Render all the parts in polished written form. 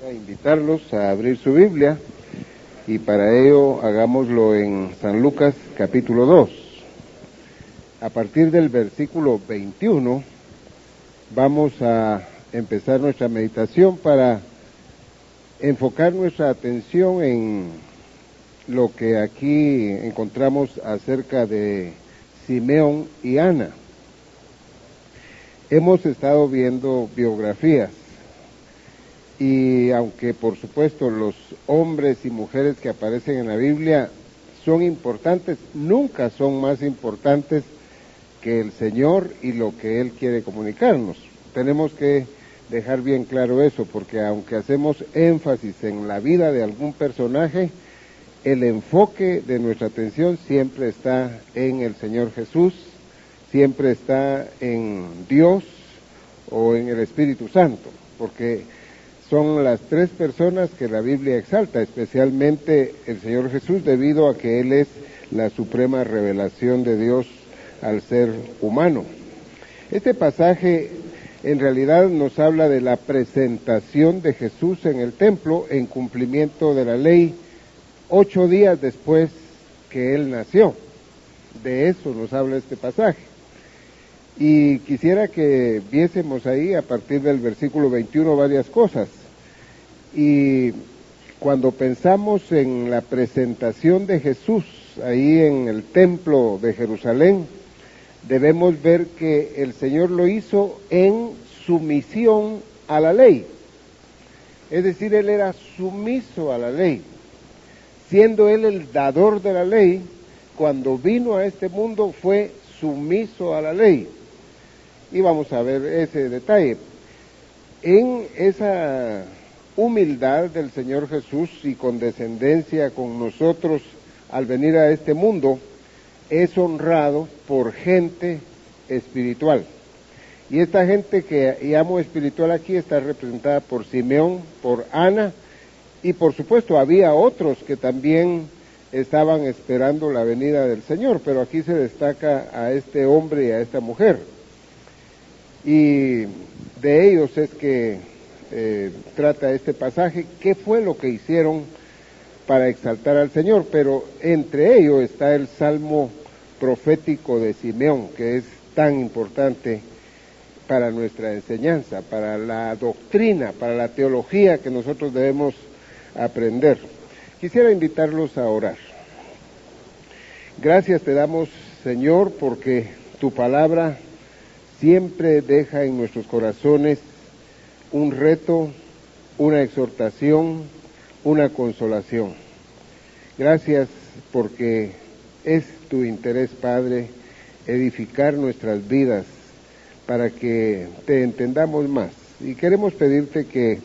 A invitarlos a abrir su Biblia y para ello hagámoslo en San Lucas capítulo 2. A partir del versículo 21 vamos a empezar nuestra meditación para enfocar nuestra atención en lo que aquí encontramos acerca de Simeón y Ana. Hemos estado viendo biografías y aunque por supuesto los hombres y mujeres que aparecen en la Biblia son importantes, nunca son más importantes que el Señor y lo que Él quiere comunicarnos. Tenemos que dejar bien claro eso, porque aunque hacemos énfasis en la vida de algún personaje, el enfoque de nuestra atención siempre está en el Señor Jesús, siempre está en Dios o en el Espíritu Santo, porque son las tres personas que la Biblia exalta, especialmente el Señor Jesús, debido a que Él es la suprema revelación de Dios al ser humano. Este pasaje en realidad nos habla de la presentación de Jesús en el templo en cumplimiento de la ley 8 días después que Él nació. De eso nos habla este pasaje. Y quisiera que viésemos ahí a partir del versículo 21 varias cosas. Y cuando pensamos en la presentación de Jesús ahí en el templo de Jerusalén, debemos ver que el Señor lo hizo en sumisión a la ley. Es decir, Él era sumiso a la ley. Siendo Él el dador de la ley, cuando vino a este mundo fue sumiso a la ley. Y vamos a ver ese detalle. En esa humildad del Señor Jesús y condescendencia con nosotros al venir a este mundo, es honrado por gente espiritual. Y esta gente que llamo espiritual aquí está representada por Simeón, por Ana, y por supuesto había otros que también estaban esperando la venida del Señor, pero aquí se destaca a este hombre y a esta mujer. Y de ellos es que trata este pasaje, qué fue lo que hicieron para exaltar al Señor, pero entre ellos está el salmo profético de Simeón, que es tan importante para nuestra enseñanza, para la doctrina, para la teología que nosotros debemos aprender. Quisiera invitarlos a orar. Gracias te damos, Señor, porque tu palabra siempre deja en nuestros corazones un reto, una exhortación, una consolación. Gracias porque es tu interés, Padre, edificar nuestras vidas para que te entendamos más. Y queremos pedirte que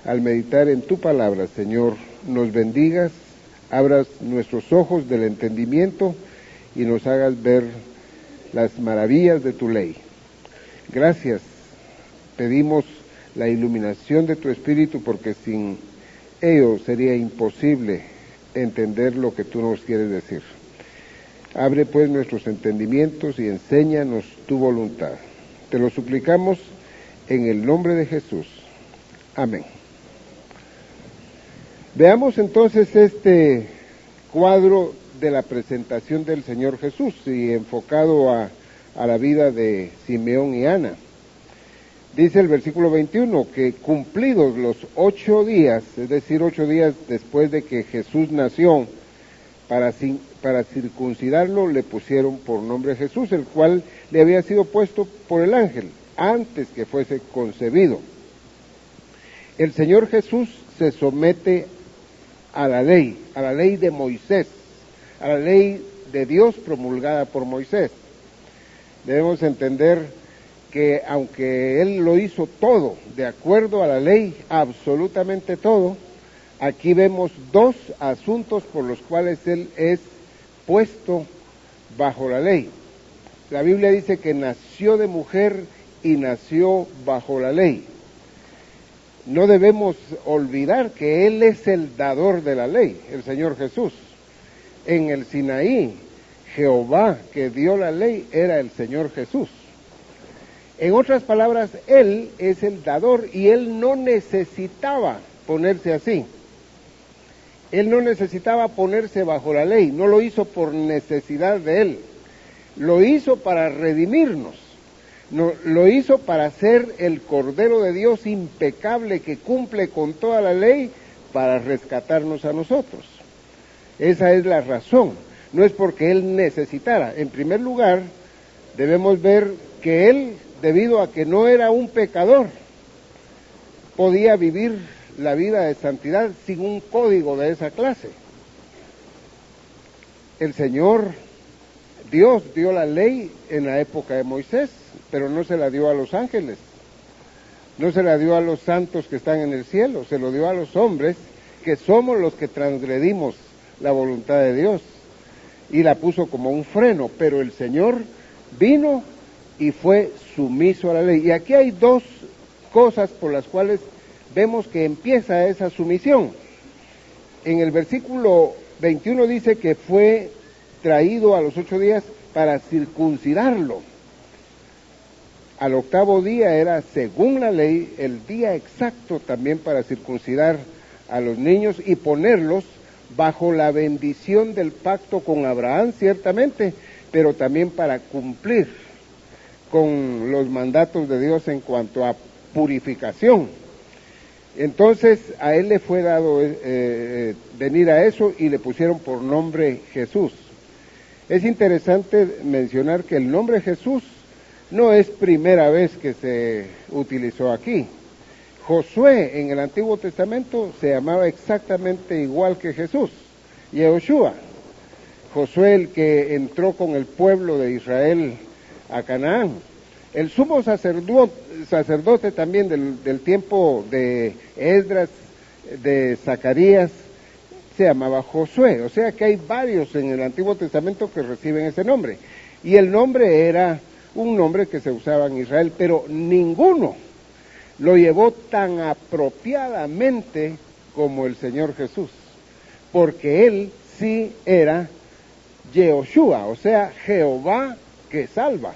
al meditar en tu palabra, Señor, nos bendigas, abras nuestros ojos del entendimiento y nos hagas ver las maravillas de tu ley. Gracias, pedimos la iluminación de tu Espíritu, porque sin ello sería imposible entender lo que tú nos quieres decir. Abre pues nuestros entendimientos y enséñanos tu voluntad. Te lo suplicamos en el nombre de Jesús. Amén. Veamos entonces este cuadro de la presentación del Señor Jesús y enfocado a la vida de Simeón y Ana. Dice el versículo 21 que cumplidos los 8 días, es decir, 8 días después de que Jesús nació, para circuncidarlo le pusieron por nombre Jesús, el cual le había sido puesto por el ángel antes que fuese concebido. El Señor Jesús se somete a la ley de Moisés, a la ley de Dios promulgada por Moisés. Debemos entender que aunque Él lo hizo todo de acuerdo a la ley, absolutamente todo, aquí vemos 2 asuntos por los cuales Él es puesto bajo la ley. La Biblia dice que nació de mujer y nació bajo la ley. No debemos olvidar que Él es el dador de la ley, el Señor Jesús. En el Sinaí, Jehová que dio la ley era el Señor Jesús. En otras palabras, Él es el dador y Él no necesitaba ponerse así. Él no necesitaba ponerse bajo la ley, no lo hizo por necesidad de él, lo hizo para redimirnos, no, lo hizo para ser el Cordero de Dios impecable que cumple con toda la ley para rescatarnos a nosotros. Esa es la razón, no es porque él necesitara. En primer lugar, debemos ver que él, debido a que no era un pecador, podía vivir la vida de santidad sin un código de esa clase. El Señor, Dios, dio la ley en la época de Moisés, pero no se la dio a los ángeles, no se la dio a los santos que están en el cielo, se lo dio a los hombres que somos los que transgredimos la voluntad de Dios, y la puso como un freno, pero el Señor vino y fue sumiso a la ley. Y aquí hay dos cosas por las cuales vemos que empieza esa sumisión. En el versículo 21 dice que fue traído a los 8 días para circuncidarlo. Al 8º día era, según la ley, el día exacto también para circuncidar a los niños y ponerlos bajo la bendición del pacto con Abraham, ciertamente, pero también para cumplir con los mandatos de Dios en cuanto a purificación. Entonces a él le fue dado venir a eso y le pusieron por nombre Jesús. Es interesante mencionar que el nombre Jesús no es primera vez que se utilizó aquí. Josué en el Antiguo Testamento se llamaba exactamente igual que Jesús, Yehoshua. Josué, el que entró con el pueblo de Israel a Canaán. El sumo sacerdote también del tiempo de Esdras, de Zacarías, se llamaba Josué. O sea que hay varios en el Antiguo Testamento que reciben ese nombre. Y el nombre era un nombre que se usaba en Israel, pero ninguno lo llevó tan apropiadamente como el Señor Jesús, porque él sí era Yehoshua, o sea, Jehová que salva.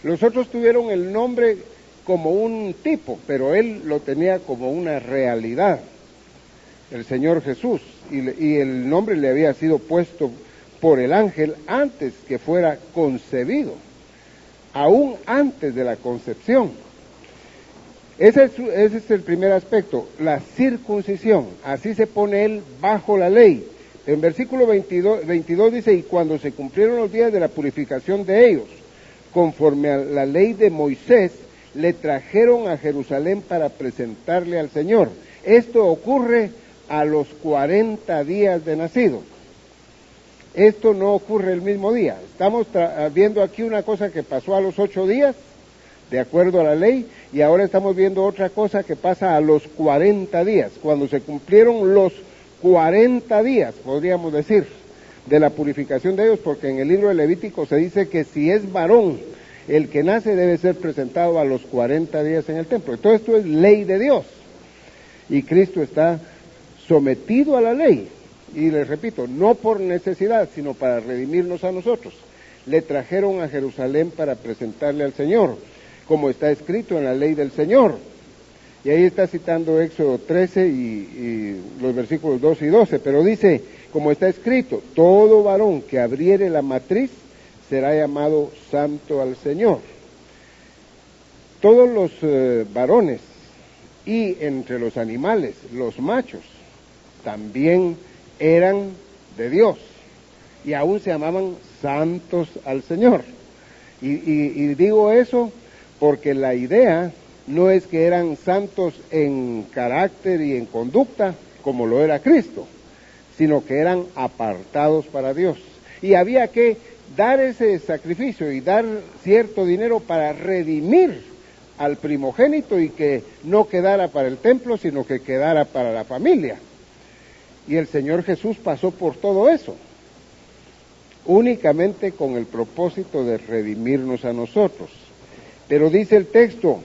Los otros tuvieron el nombre como un tipo, pero él lo tenía como una realidad, el Señor Jesús, y el nombre le había sido puesto por el ángel antes que fuera concebido, aún antes de la concepción. Ese es el primer aspecto, la circuncisión. Así se pone él bajo la ley. En versículo 22 dice, y cuando se cumplieron los días de la purificación de ellos, conforme a la ley de Moisés, le trajeron a Jerusalén para presentarle al Señor. Esto ocurre a los 40 días de nacido. Esto no ocurre el mismo día. Estamos viendo aquí una cosa que pasó a los 8 días, de acuerdo a la ley, y ahora estamos viendo otra cosa que pasa a los 40 días, cuando se cumplieron los 40 días, podríamos decir, de la purificación de ellos, porque en el libro de Levítico se dice que si es varón, el que nace debe ser presentado a los 40 días en el templo. Entonces esto es ley de Dios, y Cristo está sometido a la ley, y les repito, no por necesidad, sino para redimirnos a nosotros. Le trajeron a Jerusalén para presentarle al Señor, como está escrito en la ley del Señor. Y ahí está citando Éxodo 13 y los versículos 12 y 12, pero dice, como está escrito, todo varón que abriere la matriz será llamado santo al Señor. Todos los varones y entre los animales, los machos, también eran de Dios y aún se llamaban santos al Señor. Y digo eso porque la idea no es que eran santos en carácter y en conducta, como lo era Cristo, sino que eran apartados para Dios. Y había que dar ese sacrificio y dar cierto dinero para redimir al primogénito y que no quedara para el templo, sino que quedara para la familia. Y el Señor Jesús pasó por todo eso, únicamente con el propósito de redimirnos a nosotros. Pero dice el texto,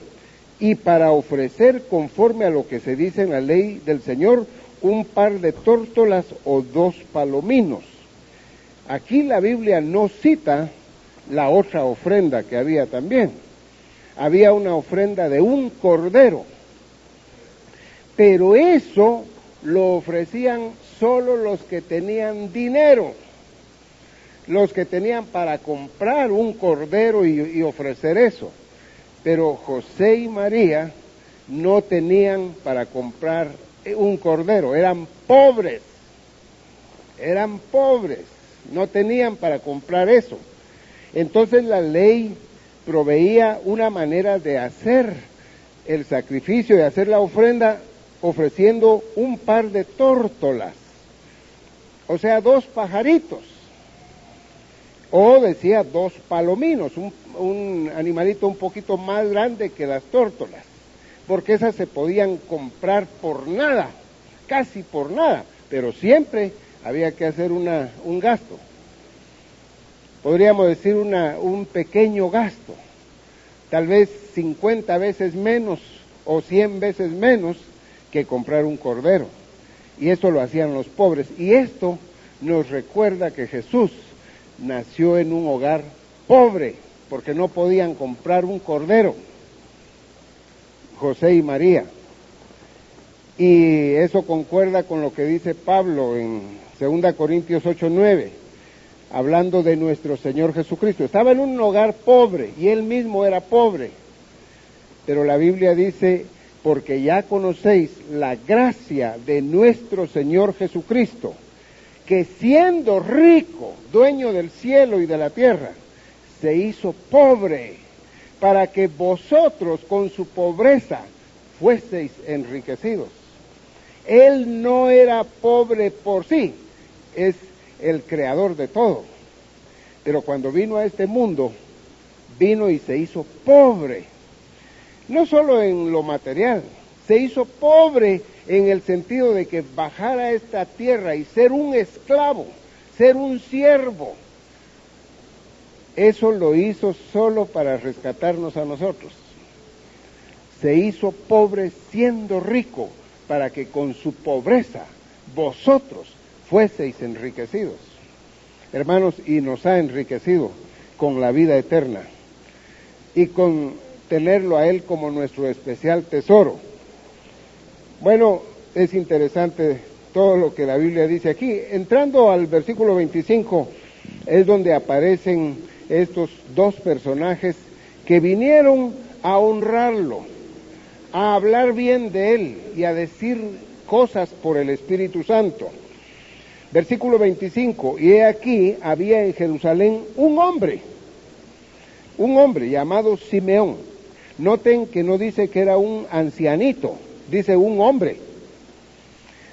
y para ofrecer conforme a lo que se dice en la ley del Señor, un par de tórtolas o 2 palominos. Aquí la Biblia no cita la otra ofrenda que había también. Había una ofrenda de un cordero, Pero eso lo ofrecían solo los que tenían dinero, los que tenían para comprar un cordero y ofrecer eso. Pero José y María no tenían para comprar un cordero, eran pobres, no tenían para comprar eso. Entonces la ley proveía una manera de hacer el sacrificio, de hacer la ofrenda, ofreciendo un par de tórtolas, o sea, 2 pajaritos, o decía 2 palominos, un animalito un poquito más grande que las tórtolas, porque esas se podían comprar por nada, casi por nada, pero siempre había que hacer un gasto. Podríamos decir un pequeño gasto, tal vez 50 veces menos o 100 veces menos que comprar un cordero. Y eso lo hacían los pobres. Y esto nos recuerda que Jesús nació en un hogar pobre, porque no podían comprar un cordero, José y María. Y eso concuerda con lo que dice Pablo en 2 Corintios 8:9, hablando de nuestro Señor Jesucristo. Estaba en un hogar pobre y él mismo era pobre. Pero la Biblia dice, porque ya conocéis la gracia de nuestro Señor Jesucristo, que siendo rico, dueño del cielo y de la tierra, se hizo pobre, para que vosotros con su pobreza fueseis enriquecidos. Él no era pobre por sí, es el creador de todo. Pero cuando vino a este mundo, vino y se hizo pobre. No solo en lo material, se hizo pobre en el sentido de que bajar a esta tierra y ser un esclavo, ser un siervo. Eso lo hizo solo para rescatarnos a nosotros. Se hizo pobre siendo rico, para que con su pobreza vosotros fueseis enriquecidos. Hermanos, y nos ha enriquecido con la vida eterna y con tenerlo a Él como nuestro especial tesoro. Bueno, es interesante todo lo que la Biblia dice aquí. Entrando al versículo 25, es donde aparecen estos 2 personajes que vinieron a honrarlo, a hablar bien de Él y a decir cosas por el Espíritu Santo. Versículo 25, y he aquí había en Jerusalén un hombre llamado Simeón. Noten que no dice que era un ancianito, dice un hombre.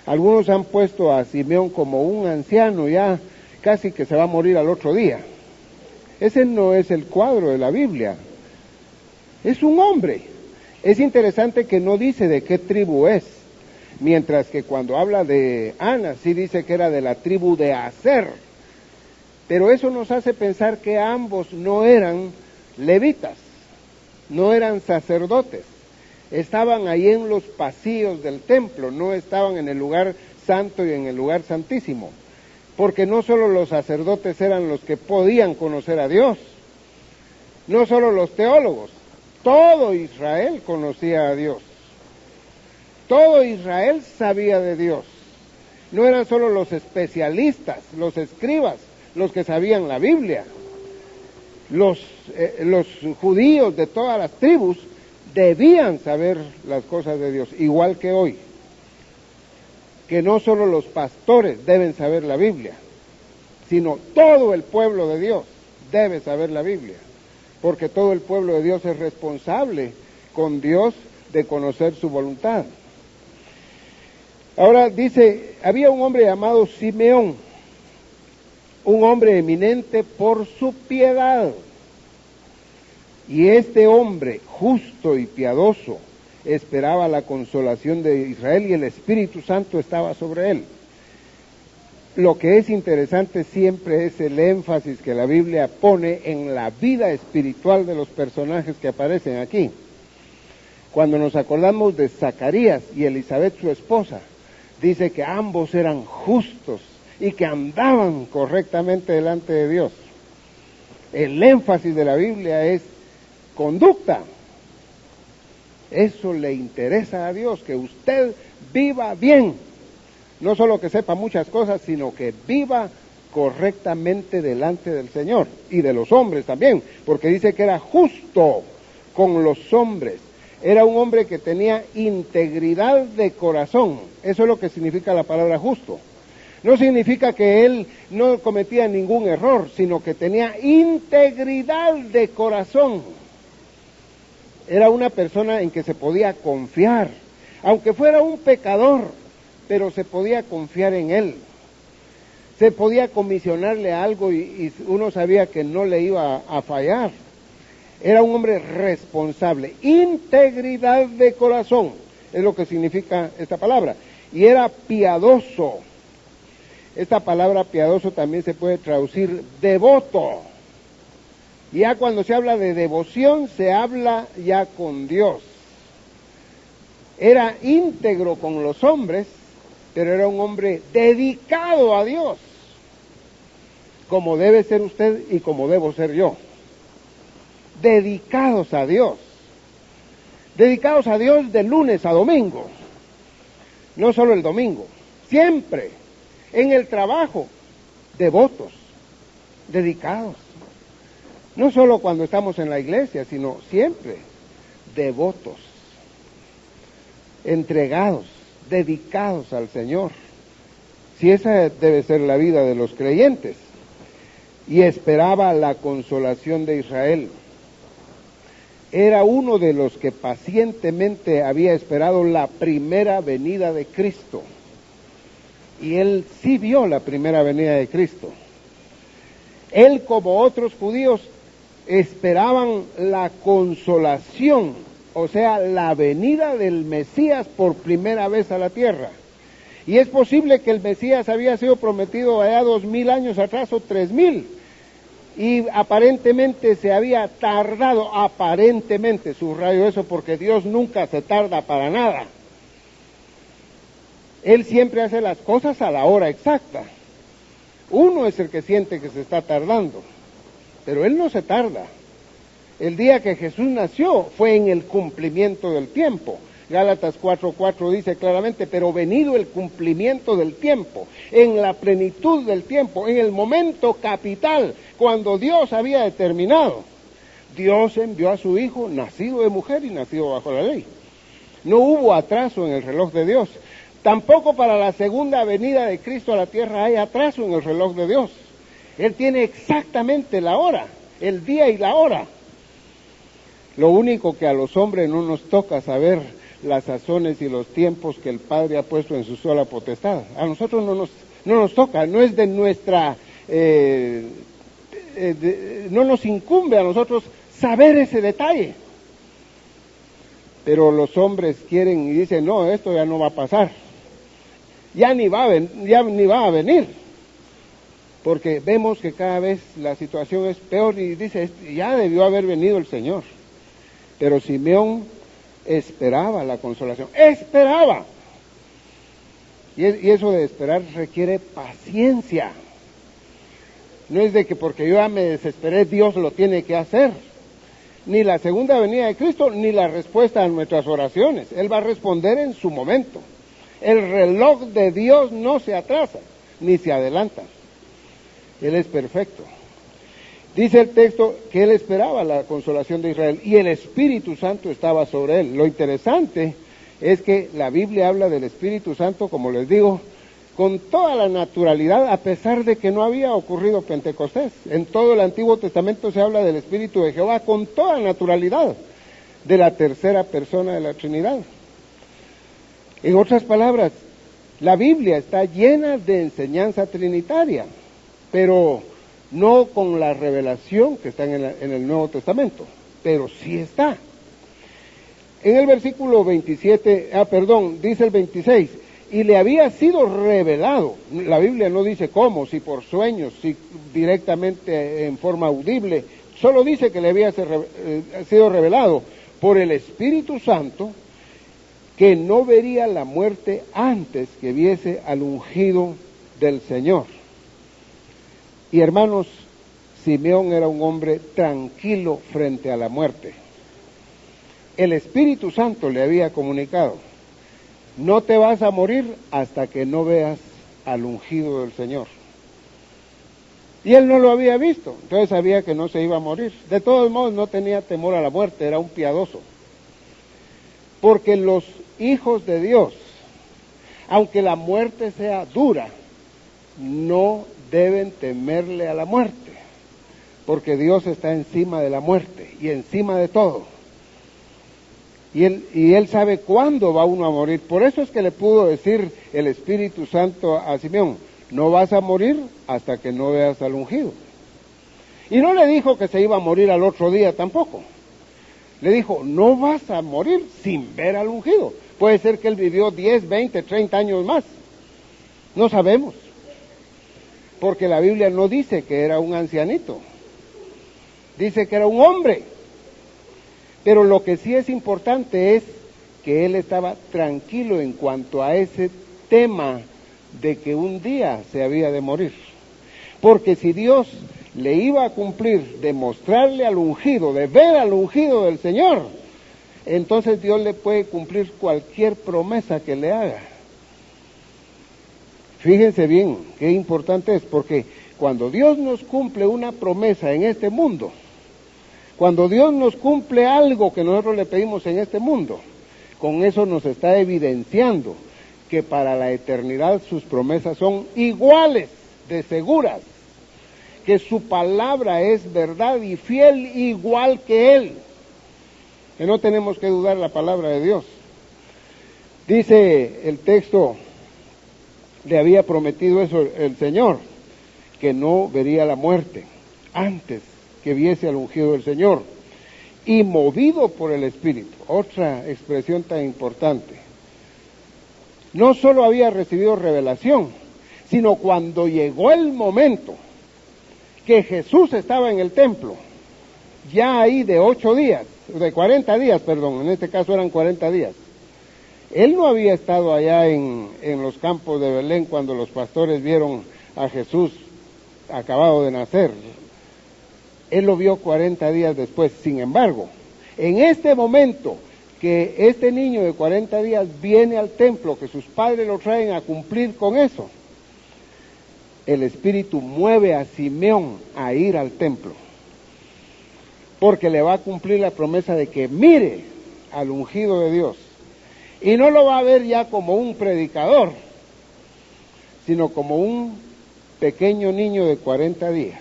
Algunos han puesto a Simeón como un anciano, ya casi que se va a morir al otro día. Ese no es el cuadro de la Biblia, es un hombre. Es interesante que no dice de qué tribu es, mientras que cuando habla de Ana, sí dice que era de la tribu de Aser. Pero eso nos hace pensar que ambos no eran levitas, no eran sacerdotes. Estaban ahí en los pasillos del templo, no estaban en el lugar santo y en el lugar santísimo. Porque no solo los sacerdotes eran los que podían conocer a Dios, no solo los teólogos, todo Israel conocía a Dios. Todo Israel sabía de Dios. No eran solo los especialistas, los escribas, los que sabían la Biblia. Los judíos de todas las tribus debían saber las cosas de Dios, igual que hoy. Que no solo los pastores deben saber la Biblia, sino todo el pueblo de Dios debe saber la Biblia, porque todo el pueblo de Dios es responsable con Dios de conocer su voluntad. Ahora dice, había un hombre llamado Simeón, un hombre eminente por su piedad. Y este hombre, justo y piadoso, esperaba la consolación de Israel y el Espíritu Santo estaba sobre él. Lo que es interesante siempre es el énfasis que la Biblia pone en la vida espiritual de los personajes que aparecen aquí. Cuando nos acordamos de Zacarías y Elizabeth, su esposa, dice que ambos eran justos y que andaban correctamente delante de Dios. El énfasis de la Biblia es conducta. Eso le interesa a Dios, que usted viva bien. No solo que sepa muchas cosas, sino que viva correctamente delante del Señor y de los hombres también, porque dice que era justo con los hombres. Era un hombre que tenía integridad de corazón. Eso es lo que significa la palabra justo. No significa que él no cometía ningún error, sino que tenía integridad de corazón. Era una persona en que se podía confiar, aunque fuera un pecador, pero se podía confiar en él. Se podía comisionarle algo y uno sabía que no le iba a fallar. Era un hombre responsable, integridad de corazón, es lo que significa esta palabra. Y era piadoso. Esta palabra piadoso también se puede traducir devoto. Ya cuando se habla de devoción, se habla ya con Dios. Era íntegro con los hombres, pero era un hombre dedicado a Dios, como debe ser usted y como debo ser yo. Dedicados a Dios. Dedicados a Dios de lunes a domingo. No solo el domingo, siempre. En el trabajo, devotos, dedicados. No solo cuando estamos en la iglesia, sino siempre devotos, entregados, dedicados al Señor. Si esa debe ser la vida de los creyentes. Y esperaba la consolación de Israel. Era uno de los que pacientemente había esperado la primera venida de Cristo. Y él sí vio la primera venida de Cristo. Él, como otros judíos, esperaban la consolación, o sea, la venida del Mesías por primera vez a la tierra. Y es posible que el Mesías había sido prometido allá 2000 años atrás o 3000, y aparentemente se había tardado, aparentemente, subrayo eso porque Dios nunca se tarda para nada. Él siempre hace las cosas a la hora exacta. Uno es el que siente que se está tardando, pero Él no se tarda. El día que Jesús nació fue en el cumplimiento del tiempo. Gálatas 4:4 dice claramente, pero venido el cumplimiento del tiempo, en la plenitud del tiempo, en el momento capital, cuando Dios había determinado, Dios envió a su Hijo, nacido de mujer y nacido bajo la ley. No hubo atraso en el reloj de Dios. Tampoco para la segunda venida de Cristo a la tierra hay atraso en el reloj de Dios. Él tiene exactamente la hora, el día y la hora. Lo único que a los hombres no nos toca saber las sazones y los tiempos que el Padre ha puesto en su sola potestad. A nosotros no nos toca, no es de nuestra, no nos incumbe a nosotros saber ese detalle. Pero los hombres quieren y dicen, no, esto ya no va a pasar. Ya ni va a venir. Porque vemos que cada vez la situación es peor y dice, ya debió haber venido el Señor. Pero Simeón esperaba la consolación, esperaba. Y eso de esperar requiere paciencia. No es de que porque yo ya me desesperé, Dios lo tiene que hacer. Ni la segunda venida de Cristo, ni la respuesta a nuestras oraciones. Él va a responder en su momento. El reloj de Dios no se atrasa, ni se adelanta. Él es perfecto. Dice el texto que él esperaba la consolación de Israel y el Espíritu Santo estaba sobre él. Lo interesante es que la Biblia habla del Espíritu Santo, como les digo, con toda la naturalidad, a pesar de que no había ocurrido Pentecostés. En todo el Antiguo Testamento se habla del Espíritu de Jehová con toda naturalidad, de la tercera persona de la Trinidad. En otras palabras, la Biblia está llena de enseñanza trinitaria, pero no con la revelación que está en el Nuevo Testamento, pero sí está. En el versículo 27, dice el 26, y le había sido revelado. La Biblia no dice cómo, si por sueños, si directamente en forma audible, solo dice que le había sido revelado por el Espíritu Santo, que no vería la muerte antes que viese al ungido del Señor. Y hermanos, Simeón era un hombre tranquilo frente a la muerte. El Espíritu Santo le había comunicado no te vas a morir hasta que no veas al ungido del Señor. Y él no lo había visto, entonces sabía que no se iba a morir. De todos modos no tenía temor a la muerte, era un piadoso. Porque los hijos de Dios, aunque la muerte sea dura, no deben temerle a la muerte, porque Dios está encima de la muerte y encima de todo. Y él sabe cuándo va uno a morir. Por eso es que le pudo decir el Espíritu Santo a Simeón: no vas a morir hasta que no veas al ungido. Y no le dijo que se iba a morir al otro día tampoco. Le dijo: no vas a morir sin ver al ungido. Puede ser que él vivió 10, 20, 30 años más. No sabemos. Porque la Biblia no dice que era un ancianito. Dice que era un hombre. Pero lo que sí es importante es que él estaba tranquilo en cuanto a ese tema de que un día se había de morir. Porque si Dios le iba a cumplir de mostrarle al ungido, de ver al ungido del Señor, entonces Dios le puede cumplir cualquier promesa que le haga. Fíjense bien qué importante es, porque cuando Dios nos cumple una promesa en este mundo, cuando Dios nos cumple algo que nosotros le pedimos en este mundo, con eso nos está evidenciando que para la eternidad sus promesas son iguales de seguras, que su palabra es verdad y fiel igual que Él, que no tenemos que dudar la palabra de Dios. Dice el texto, le había prometido eso el Señor, que no vería la muerte antes que viese al ungido del Señor, y movido por el Espíritu. Otra expresión tan importante. No solo había recibido revelación, sino cuando llegó el momento que Jesús estaba en el templo, ya ahí de 40 días, en este caso eran 40 días. Él no había estado allá en los campos de Belén cuando los pastores vieron a Jesús acabado de nacer. Él lo vio 40 días después. Sin embargo, en este momento que este niño de 40 días viene al templo, que sus padres lo traen a cumplir con eso, el Espíritu mueve a Simeón a ir al templo, porque le va a cumplir la promesa de que mire al ungido de Dios. Y no lo va a ver ya como un predicador, sino como un pequeño niño de 40 días.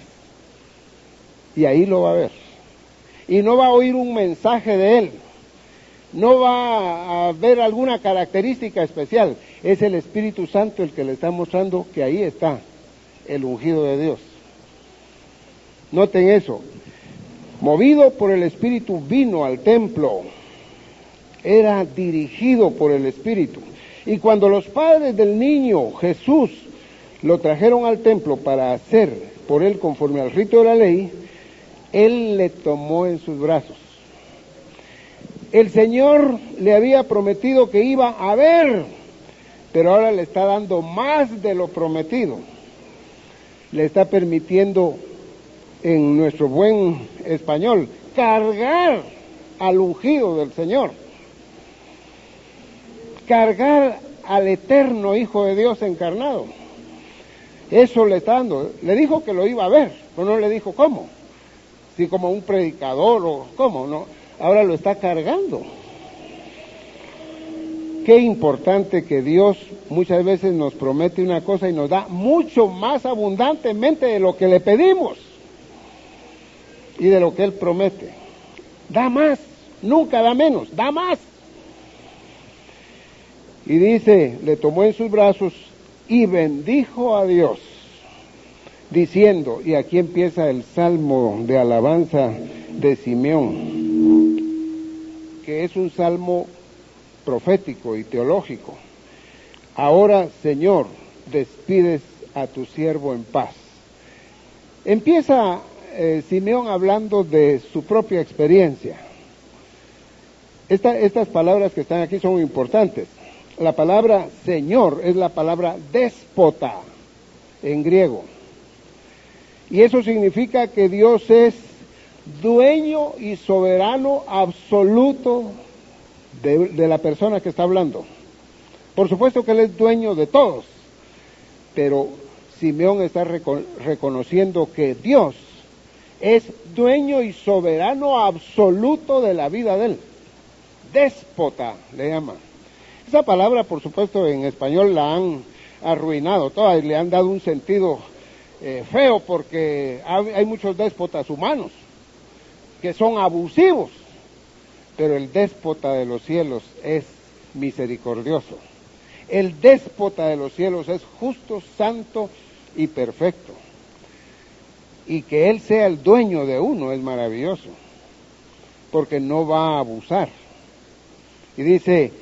Y ahí lo va a ver. Y no va a oír un mensaje de él. No va a ver alguna característica especial. Es el Espíritu Santo el que le está mostrando que ahí está el ungido de Dios. Noten eso. Movido por el Espíritu vino al templo. Era dirigido por el Espíritu. Y cuando los padres del niño Jesús lo trajeron al templo para hacer por él conforme al rito de la ley, él le tomó en sus brazos. El Señor le había prometido que iba a ver, pero ahora le está dando más de lo prometido. Le está permitiendo, en nuestro buen español, cargar al ungido del Señor. Cargar al eterno Hijo de Dios encarnado. Eso le está dando. Le dijo que lo iba a ver, pero no le dijo cómo. Si como un predicador o cómo, no. Ahora lo está cargando. Qué importante que Dios muchas veces nos promete una cosa y nos da mucho más abundantemente de lo que le pedimos y de lo que Él promete. Da más, nunca da menos, da más. Y dice, le tomó en sus brazos y bendijo a Dios, diciendo, y aquí empieza el salmo de alabanza de Simeón, que es un salmo profético y teológico. Ahora, Señor, despides a tu siervo en paz. Empieza Simeón hablando de su propia experiencia. Estas palabras que están aquí son muy importantes. La palabra Señor es la palabra déspota en griego. Y eso significa que Dios es dueño y soberano absoluto de la persona que está hablando. Por supuesto que Él es dueño de todos, pero Simeón está reconociendo que Dios es dueño y soberano absoluto de la vida de él. Déspota le llama. Esa palabra, por supuesto, en español la han arruinado toda y le han dado un sentido feo, porque hay muchos déspotas humanos que son abusivos, pero el déspota de los cielos es misericordioso. El déspota de los cielos es justo, santo y perfecto. Y que Él sea el dueño de uno es maravilloso, porque no va a abusar. Y dice,